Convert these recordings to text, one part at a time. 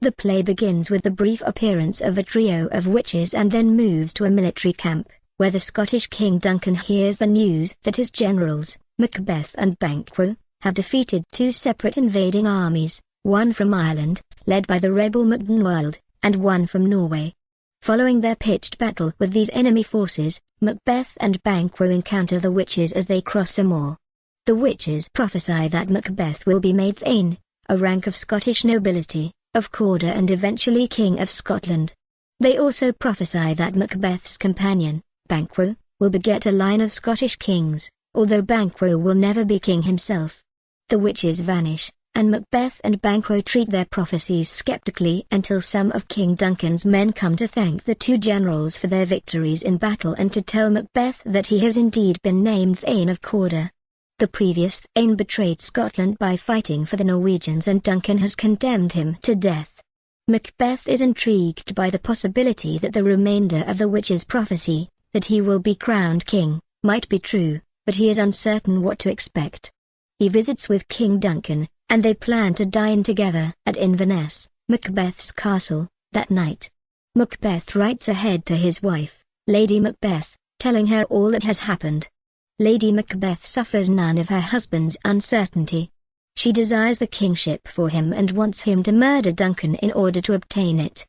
The play begins with the brief appearance of a trio of witches and then moves to a military camp, where the Scottish King Duncan hears the news that his generals, Macbeth and Banquo, have defeated two separate invading armies, one from Ireland, led by the rebel Macdonald, and one from Norway. Following their pitched battle with these enemy forces, Macbeth and Banquo encounter the witches as they cross a moor. The witches prophesy that Macbeth will be made Thane, a rank of Scottish nobility, of Cawdor and eventually King of Scotland. They also prophesy that Macbeth's companion, Banquo, will beget a line of Scottish kings, although Banquo will never be king himself. The witches vanish, and Macbeth and Banquo treat their prophecies skeptically until some of King Duncan's men come to thank the two generals for their victories in battle and to tell Macbeth that he has indeed been named Thane of Cawdor. The previous Thane betrayed Scotland by fighting for the Norwegians and Duncan has condemned him to death. Macbeth is intrigued by the possibility that the remainder of the witch's prophecy, that he will be crowned king, might be true, but he is uncertain what to expect. He visits with King Duncan, and they plan to dine together at Inverness, Macbeth's castle, that night. Macbeth writes ahead to his wife, Lady Macbeth, telling her all that has happened. Lady Macbeth suffers none of her husband's uncertainty. She desires the kingship for him and wants him to murder Duncan in order to obtain it.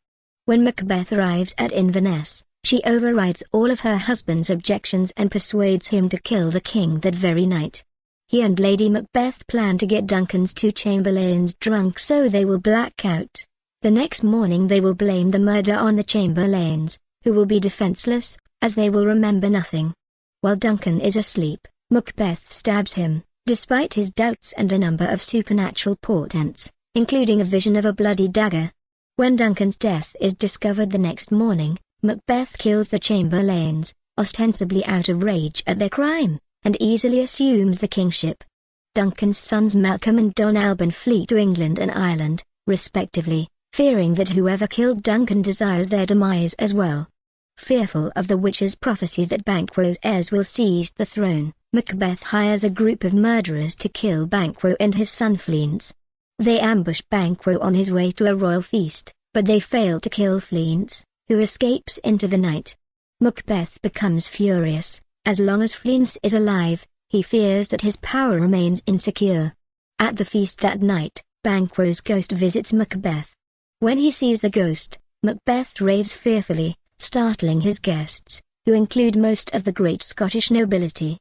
When Macbeth arrives at Inverness, she overrides all of her husband's objections and persuades him to kill the king that very night. He and Lady Macbeth plan to get Duncan's two chamberlains drunk so they will black out. The next morning they will blame the murder on the chamberlains, who will be defenseless, as they will remember nothing. While Duncan is asleep, Macbeth stabs him, despite his doubts and a number of supernatural portents, including a vision of a bloody dagger. When Duncan's death is discovered the next morning, Macbeth kills the chamberlains, ostensibly out of rage at their crime, and easily assumes the kingship. Duncan's sons Malcolm and Don Alban flee to England and Ireland, respectively, fearing that whoever killed Duncan desires their demise as well. Fearful of the witch's prophecy that Banquo's heirs will seize the throne, Macbeth hires a group of murderers to kill Banquo and his son Fleance. They ambush Banquo on his way to a royal feast, but they fail to kill Fleance, who escapes into the night. Macbeth becomes furious. As long as Fleance is alive, he fears that his power remains insecure. At the feast that night, Banquo's ghost visits Macbeth. When he sees the ghost, Macbeth raves fearfully, startling his guests, who include most of the great Scottish nobility.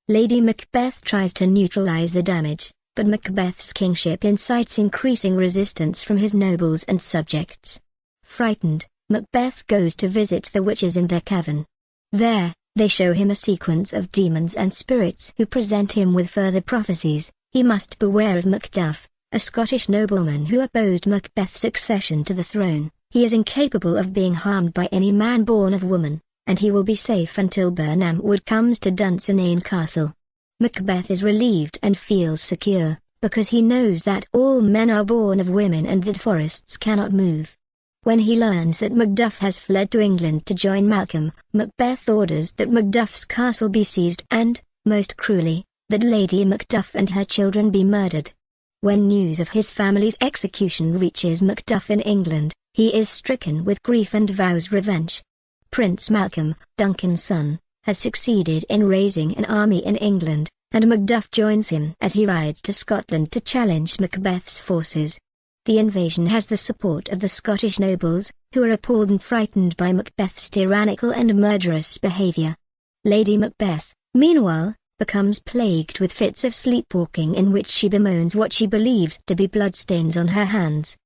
Lady Macbeth tries to neutralize the damage, but Macbeth's kingship incites increasing resistance from his nobles and subjects. Frightened, Macbeth goes to visit the witches in their cavern. There, they show him a sequence of demons and spirits who present him with further prophecies. He must beware of Macduff, a Scottish nobleman who opposed Macbeth's accession to the throne. He is incapable of being harmed by any man born of woman, and he will be safe until Birnam Wood comes to Dunsinane Castle. Macbeth is relieved and feels secure, because he knows that all men are born of women and that forests cannot move. When he learns that Macduff has fled to England to join Malcolm, Macbeth orders that Macduff's castle be seized and, most cruelly, that Lady Macduff and her children be murdered. When news of his family's execution reaches Macduff in England, he is stricken with grief and vows revenge. Prince Malcolm, Duncan's son, has succeeded in raising an army in England, and Macduff joins him as he rides to Scotland to challenge Macbeth's forces. The invasion has the support of the Scottish nobles, who are appalled and frightened by Macbeth's tyrannical and murderous behavior. Lady Macbeth, meanwhile, becomes plagued with fits of sleepwalking in which she bemoans what she believes to be bloodstains on her hands.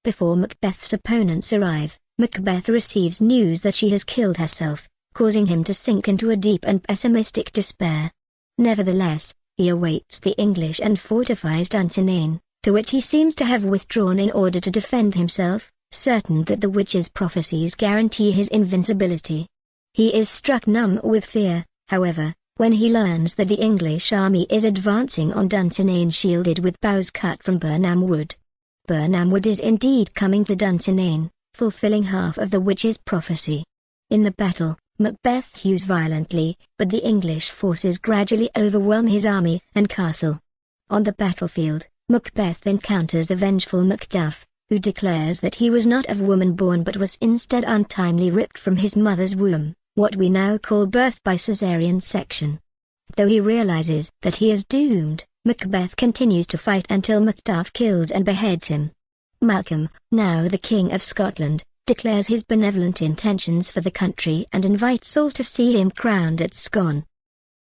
Before Macbeth's opponents arrive, Macbeth receives news that she has killed herself, causing him to sink into a deep and pessimistic despair. Nevertheless, he awaits the English and fortifies Dunsinane, to which he seems to have withdrawn in order to defend himself, certain that the witch's prophecies guarantee his invincibility. He is struck numb with fear, however, when he learns that the English army is advancing on Dunsinane shielded with boughs cut from Birnam Wood. Birnam Wood is indeed coming to Dunsinane, fulfilling half of the witch's prophecy. In the battle, Macbeth hews violently, but the English forces gradually overwhelm his army and castle. On the battlefield, Macbeth encounters the vengeful Macduff, who declares that he was not of woman born but was instead untimely ripped from his mother's womb, what we now call birth by caesarean section. Though he realizes that he is doomed, Macbeth continues to fight until Macduff kills and beheads him. Malcolm, now the King of Scotland, declares his benevolent intentions for the country and invites all to see him crowned at Scone.